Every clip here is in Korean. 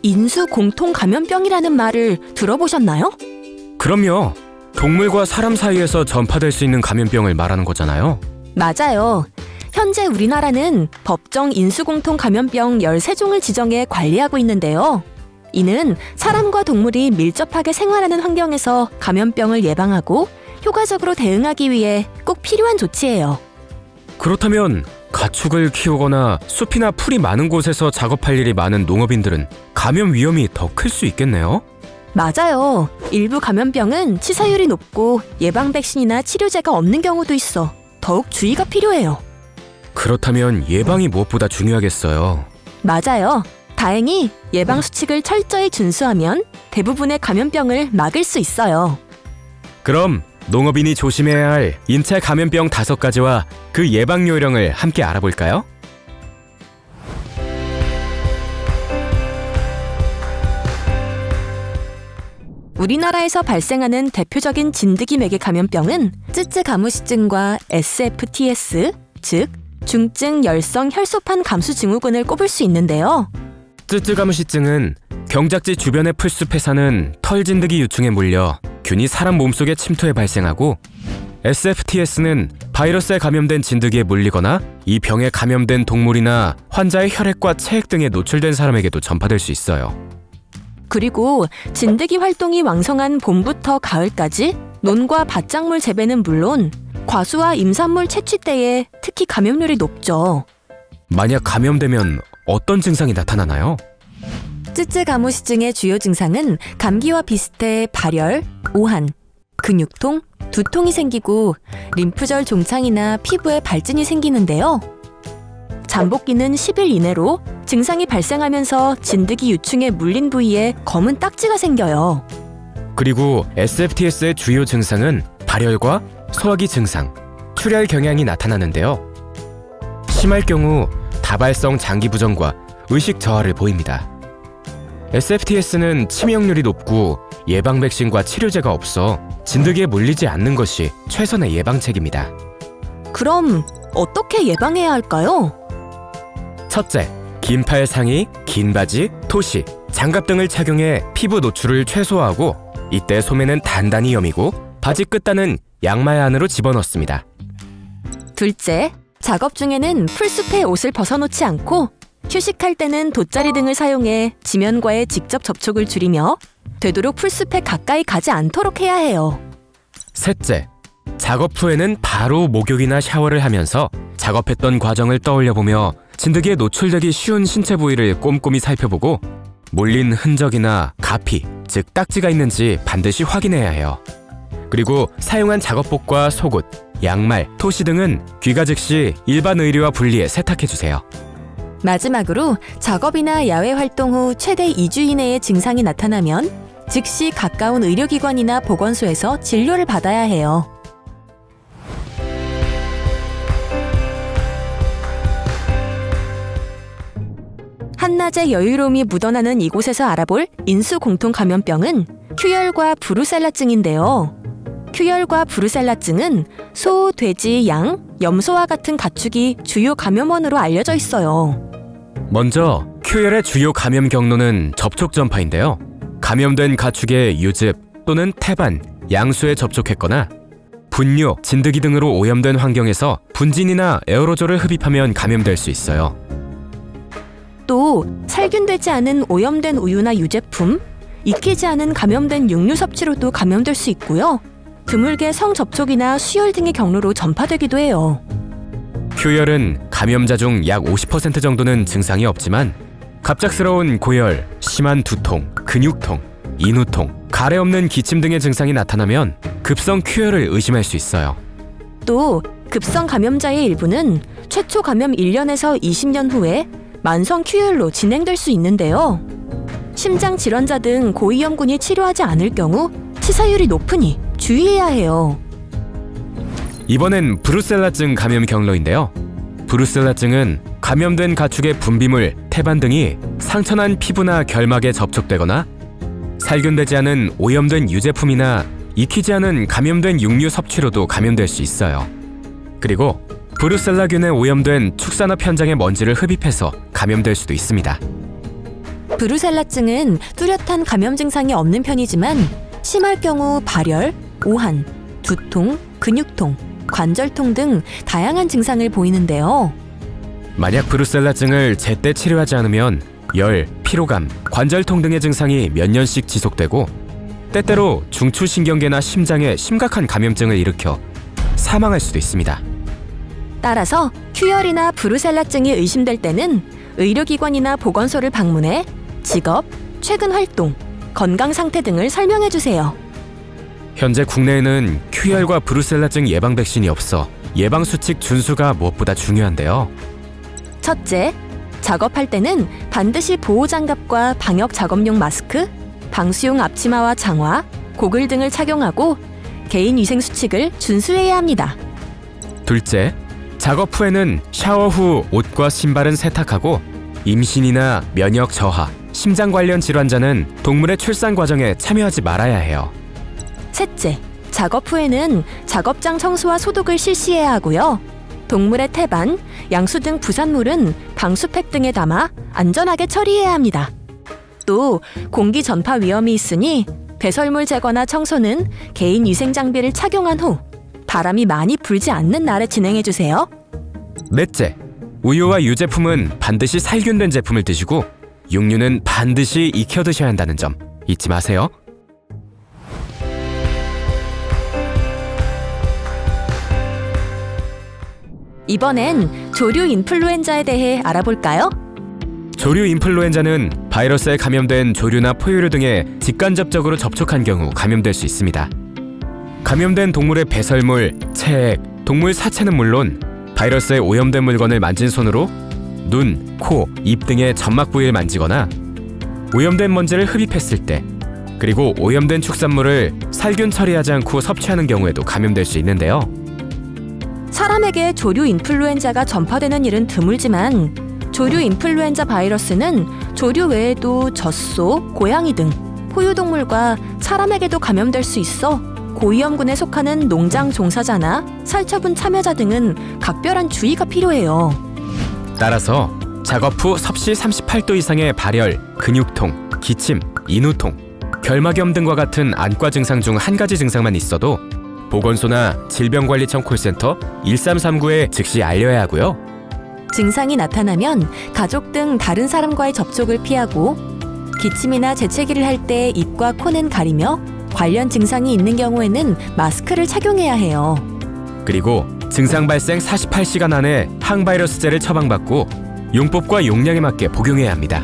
인수 공통 감염병이라는 말을 들어보셨나요? 그럼요. 동물과 사람 사이에서 전파될 수 있는 감염병을 말하는 거잖아요. 맞아요. 현재 우리나라는 법정 인수공통 감염병 13종을 지정해 관리하고 있는데요. 이는 사람과 동물이 밀접하게 생활하는 환경에서 감염병을 예방하고 효과적으로 대응하기 위해 꼭 필요한 조치예요. 그렇다면 가축을 키우거나 숲이나 풀이 많은 곳에서 작업할 일이 많은 농업인들은 감염 위험이 더 클 수 있겠네요? 맞아요. 일부 감염병은 치사율이 높고 예방 백신이나 치료제가 없는 경우도 있어 더욱 주의가 필요해요. 그렇다면 예방이 무엇보다 중요하겠어요. 맞아요. 다행히 예방 수칙을 철저히 준수하면 대부분의 감염병을 막을 수 있어요. 그럼 농업인이 조심해야 할 인체 감염병 5가지와 그 예방 요령을 함께 알아볼까요? 우리나라에서 발생하는 대표적인 진드기 매개 감염병은 쯔쯔가무시증과 SFTS, 즉 중증 열성 혈소판 감수 증후군을 꼽을 수 있는데요. 쯔쯔가무시증은 경작지 주변의 풀숲에 사는 털진드기 유충에 물려 균이 사람 몸속에 침투해 발생하고, SFTS는 바이러스에 감염된 진드기에 물리거나 이 병에 감염된 동물이나 환자의 혈액과 체액 등에 노출된 사람에게도 전파될 수 있어요. 그리고 진드기 활동이 왕성한 봄부터 가을까지 논과 밭작물 재배는 물론 과수와 임산물 채취 때에 특히 감염률이 높죠. 만약 감염되면 어떤 증상이 나타나나요? 쯔쯔가무시증의 주요 증상은 감기와 비슷해 발열, 오한, 근육통, 두통이 생기고 림프절 종창이나 피부에 발진이 생기는데요. 잠복기는 10일 이내로 증상이 발생하면서 진드기 유충에 물린 부위에 검은 딱지가 생겨요. 그리고 SFTS의 주요 증상은 발열과 소화기 증상, 출혈 경향이 나타나는데요. 심할 경우 다발성 장기 부전과 의식 저하를 보입니다. SFTS는 치명률이 높고 예방 백신과 치료제가 없어 진드기에 물리지 않는 것이 최선의 예방책입니다. 그럼 어떻게 예방해야 할까요? 첫째, 긴팔 상의, 긴 바지, 토시, 장갑 등을 착용해 피부 노출을 최소화하고, 이때 소매는 단단히 여미고 바지 끝단은 양말 안으로 집어넣습니다. 둘째, 작업 중에는 풀숲에 옷을 벗어놓지 않고 휴식할 때는 돗자리 등을 사용해 지면과의 직접 접촉을 줄이며 되도록 풀숲에 가까이 가지 않도록 해야 해요. 셋째, 작업 후에는 바로 목욕이나 샤워를 하면서 작업했던 과정을 떠올려보며 진드기에 노출되기 쉬운 신체 부위를 꼼꼼히 살펴보고 물린 흔적이나 가피, 즉 딱지가 있는지 반드시 확인해야 해요. 그리고 사용한 작업복과 속옷, 양말, 토시 등은 귀가 즉시 일반 의류와 분리해 세탁해주세요. 마지막으로 작업이나 야외 활동 후 최대 2주 이내에 증상이 나타나면 즉시 가까운 의료기관이나 보건소에서 진료를 받아야 해요. 한낮의 여유로움이 묻어나는 이곳에서 알아볼 인수공통감염병은 큐열과 브루셀라증인데요. 큐열과 브루셀라증은 소, 돼지, 양, 염소와 같은 가축이 주요 감염원으로 알려져 있어요. 먼저 큐열의 주요 감염 경로는 접촉 전파인데요. 감염된 가축의 유즙 또는 태반, 양수에 접촉했거나 분뇨, 진드기 등으로 오염된 환경에서 분진이나 에어로졸을 흡입하면 감염될 수 있어요. 또 살균되지 않은 오염된 우유나 유제품, 익히지 않은 감염된 육류 섭취로도 감염될 수 있고요. 드물게 성접촉이나 수혈 등의 경로로 전파되기도 해요. 큐열은 감염자 중 약 50% 정도는 증상이 없지만 갑작스러운 고열, 심한 두통, 근육통, 인후통, 가래 없는 기침 등의 증상이 나타나면 급성 큐열을 의심할 수 있어요. 또 급성 감염자의 일부는 최초 감염 1년에서 20년 후에 만성 큐열로 진행될 수 있는데요. 심장 질환자 등 고위험군이 치료하지 않을 경우 치사율이 높으니 주의해야 해요. 이번엔 브루셀라증 감염 경로인데요. 브루셀라증은 감염된 가축의 분비물, 태반 등이 상처난 피부나 결막에 접촉되거나 살균되지 않은 오염된 유제품이나 익히지 않은 감염된 육류 섭취로도 감염될 수 있어요. 그리고 브루셀라균에 오염된 축산업 현장의 먼지를 흡입해서 감염될 수도 있습니다. 브루셀라증은 뚜렷한 감염 증상이 없는 편이지만 심할 경우 발열, 오한, 두통, 근육통, 관절통 등 다양한 증상을 보이는데요. 만약 브루셀라증을 제때 치료하지 않으면 열, 피로감, 관절통 등의 증상이 몇 년씩 지속되고 때때로 중추신경계나 심장에 심각한 감염증을 일으켜 사망할 수도 있습니다. 따라서 큐열이나 브루셀라증이 의심될 때는 의료기관이나 보건소를 방문해 직업, 최근 활동, 건강 상태 등을 설명해 주세요. 현재 국내에는 큐열과 브루셀라증 예방 백신이 없어 예방 수칙 준수가 무엇보다 중요한데요. 첫째, 작업할 때는 반드시 보호장갑과 방역 작업용 마스크, 방수용 앞치마와 장화, 고글 등을 착용하고 개인 위생 수칙을 준수해야 합니다. 둘째, 작업 후에는 샤워 후 옷과 신발은 세탁하고 임신이나 면역 저하, 심장 관련 질환자는 동물의 출산 과정에 참여하지 말아야 해요. 셋째, 작업 후에는 작업장 청소와 소독을 실시해야 하고요. 동물의 태반, 양수 등 부산물은 방수팩 등에 담아 안전하게 처리해야 합니다. 또 공기 전파 위험이 있으니 배설물 제거나 청소는 개인 위생 장비를 착용한 후 바람이 많이 불지 않는 날에 진행해 주세요. 넷째, 우유와 유제품은 반드시 살균된 제품을 드시고 육류는 반드시 익혀 드셔야 한다는 점 잊지 마세요. 이번엔 조류 인플루엔자에 대해 알아볼까요? 조류 인플루엔자는 바이러스에 감염된 조류나 포유류 등에 직간접적으로 접촉한 경우 감염될 수 있습니다. 감염된 동물의 배설물, 체액, 동물 사체는 물론 바이러스에 오염된 물건을 만진 손으로 눈, 코, 입 등의 점막 부위를 만지거나 오염된 먼지를 흡입했을 때 그리고 오염된 축산물을 살균 처리하지 않고 섭취하는 경우에도 감염될 수 있는데요. 사람에게 조류 인플루엔자가 전파되는 일은 드물지만 조류 인플루엔자 바이러스는 조류 외에도 젖소, 고양이 등 포유동물과 사람에게도 감염될 수 있어 고위험군에 속하는 농장 종사자나 살처분 참여자 등은 각별한 주의가 필요해요. 따라서 작업 후 섭씨 38도 이상의 발열, 근육통, 기침, 인후통, 결막염 등과 같은 안과 증상 중 한 가지 증상만 있어도 보건소나 질병관리청 콜센터 1339에 즉시 알려야 하고요. 증상이 나타나면 가족 등 다른 사람과의 접촉을 피하고 기침이나 재채기를 할 때 입과 코는 가리며 관련 증상이 있는 경우에는 마스크를 착용해야 해요. 그리고 증상 발생 48시간 안에 항바이러스제를 처방받고 용법과 용량에 맞게 복용해야 합니다.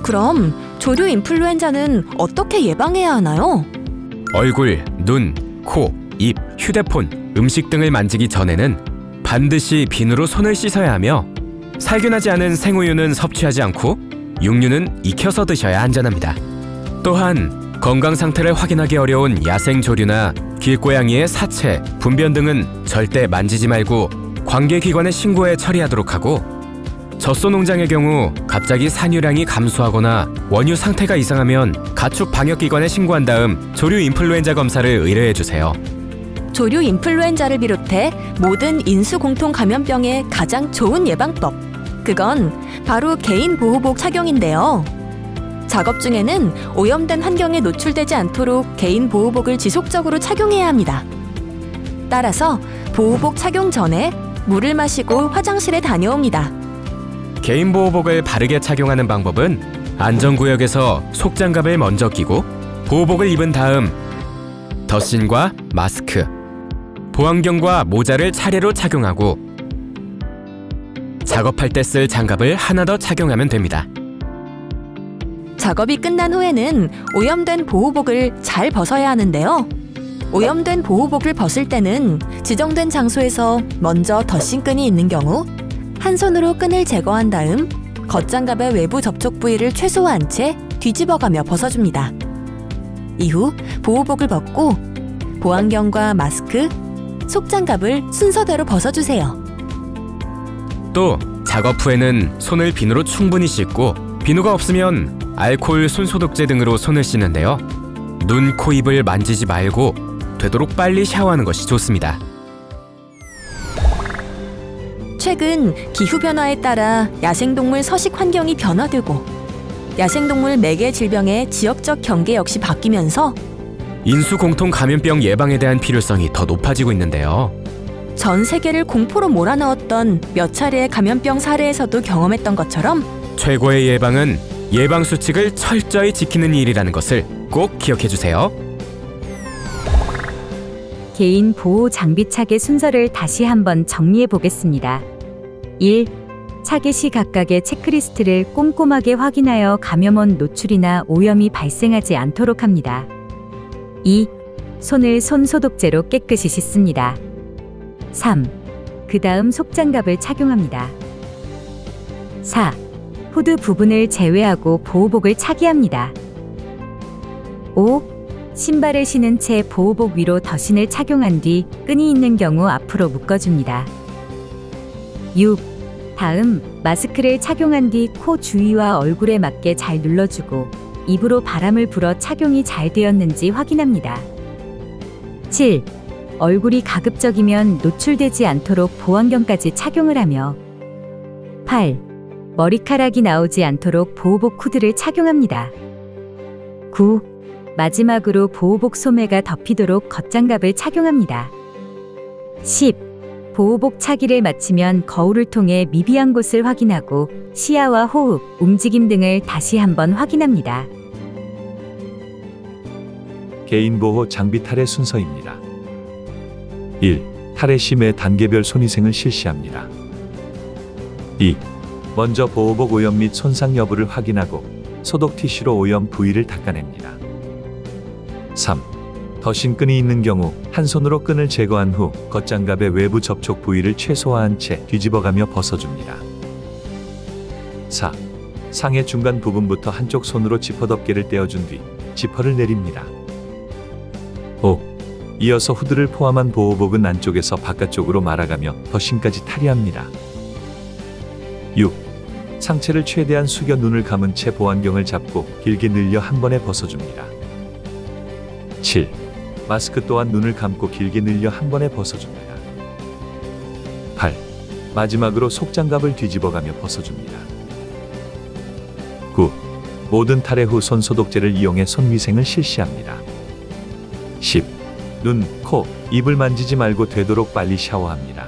그럼 조류 인플루엔자는 어떻게 예방해야 하나요? 얼굴, 눈, 코, 입, 휴대폰, 음식 등을 만지기 전에는 반드시 비누로 손을 씻어야 하며 살균하지 않은 생우유는 섭취하지 않고 육류는 익혀서 드셔야 안전합니다. 또한 건강 상태를 확인하기 어려운 야생 조류나 길고양이의 사체, 분변 등은 절대 만지지 말고 관계기관에 신고해 처리하도록 하고 젖소 농장의 경우 갑자기 산유량이 감소하거나 원유 상태가 이상하면 가축 방역기관에 신고한 다음 조류 인플루엔자 검사를 의뢰해주세요. 조류 인플루엔자를 비롯해 모든 인수공통 감염병의 가장 좋은 예방법, 그건 바로 개인 보호복 착용인데요. 작업 중에는 오염된 환경에 노출되지 않도록 개인 보호복을 지속적으로 착용해야 합니다. 따라서 보호복 착용 전에 물을 마시고 화장실에 다녀옵니다. 개인 보호복을 바르게 착용하는 방법은 안전구역에서 속장갑을 먼저 끼고 보호복을 입은 다음 덧신과 마스크, 보안경과 모자를 차례로 착용하고 작업할 때 쓸 장갑을 하나 더 착용하면 됩니다. 작업이 끝난 후에는 오염된 보호복을 잘 벗어야 하는데요. 오염된 보호복을 벗을 때는 지정된 장소에서 먼저 덧신끈이 있는 경우 한 손으로 끈을 제거한 다음 겉장갑의 외부 접촉 부위를 최소화한 채 뒤집어가며 벗어줍니다. 이후 보호복을 벗고 보안경과 마스크, 속장갑을 순서대로 벗어주세요. 또 작업 후에는 손을 비누로 충분히 씻고 비누가 없으면 알코올 손소독제 등으로 손을 씻는데요. 눈, 코, 입을 만지지 말고 되도록 빨리 샤워하는 것이 좋습니다. 최근 기후변화에 따라 야생동물 서식 환경이 변화되고 야생동물 매개 질병의 지역적 경계 역시 바뀌면서 인수공통 감염병 예방에 대한 필요성이 더 높아지고 있는데요. 전 세계를 공포로 몰아넣었던 몇 차례의 감염병 사례에서도 경험했던 것처럼 최고의 예방은 예방 수칙을 철저히 지키는 일이라는 것을 꼭 기억해 주세요. 개인 보호 장비 차기 순서를 다시 한번 정리해 보겠습니다. 1. 차기 시 각각의 체크리스트를 꼼꼼하게 확인하여 감염원 노출이나 오염이 발생하지 않도록 합니다. 2. 손을 손소독제로 깨끗이 씻습니다. 3. 그 다음 속장갑을 착용합니다. 4. 후드 부분을 제외하고 보호복을 차기합니다. 5. 신발을 신은 채 보호복 위로 더신을 착용한 뒤 끈이 있는 경우 앞으로 묶어줍니다. 6. 다음 마스크를 착용한 뒤 코 주위와 얼굴에 맞게 잘 눌러주고 입으로 바람을 불어 착용이 잘 되었는지 확인합니다. 7. 얼굴이 가급적이면 노출되지 않도록 보안경까지 착용을 하며 8. 머리카락이 나오지 않도록 보호복 후드를 착용합니다. 9. 마지막으로 보호복 소매가 덮이도록 겉장갑을 착용합니다. 10. 보호복 차기를 마치면 거울을 통해 미비한 곳을 확인하고 시야와 호흡, 움직임 등을 다시 한번 확인합니다. 개인보호 장비 탈의 순서입니다. 1. 탈의 시 매 단계별 손위생을 실시합니다. 2. 먼저 보호복 오염 및 손상 여부를 확인하고 소독 티슈로 오염 부위를 닦아냅니다. 3. 더신 끈이 있는 경우 한 손으로 끈을 제거한 후 겉장갑의 외부 접촉 부위를 최소화한 채 뒤집어가며 벗어줍니다. 4. 상의 중간 부분부터 한쪽 손으로 지퍼 덮개를 떼어준 뒤 지퍼를 내립니다. 5. 이어서 후드를 포함한 보호복은 안쪽에서 바깥쪽으로 말아가며 더신까지 탈의합니다. 6. 상체를 최대한 숙여 눈을 감은 채 보안경을 잡고 길게 늘려 한 번에 벗어줍니다. 7. 마스크 또한 눈을 감고 길게 늘려 한 번에 벗어줍니다. 8. 마지막으로 속장갑을 뒤집어가며 벗어줍니다. 9. 모든 탈의 후 손소독제를 이용해 손위생을 실시합니다. 10. 눈, 코, 입을 만지지 말고 되도록 빨리 샤워합니다.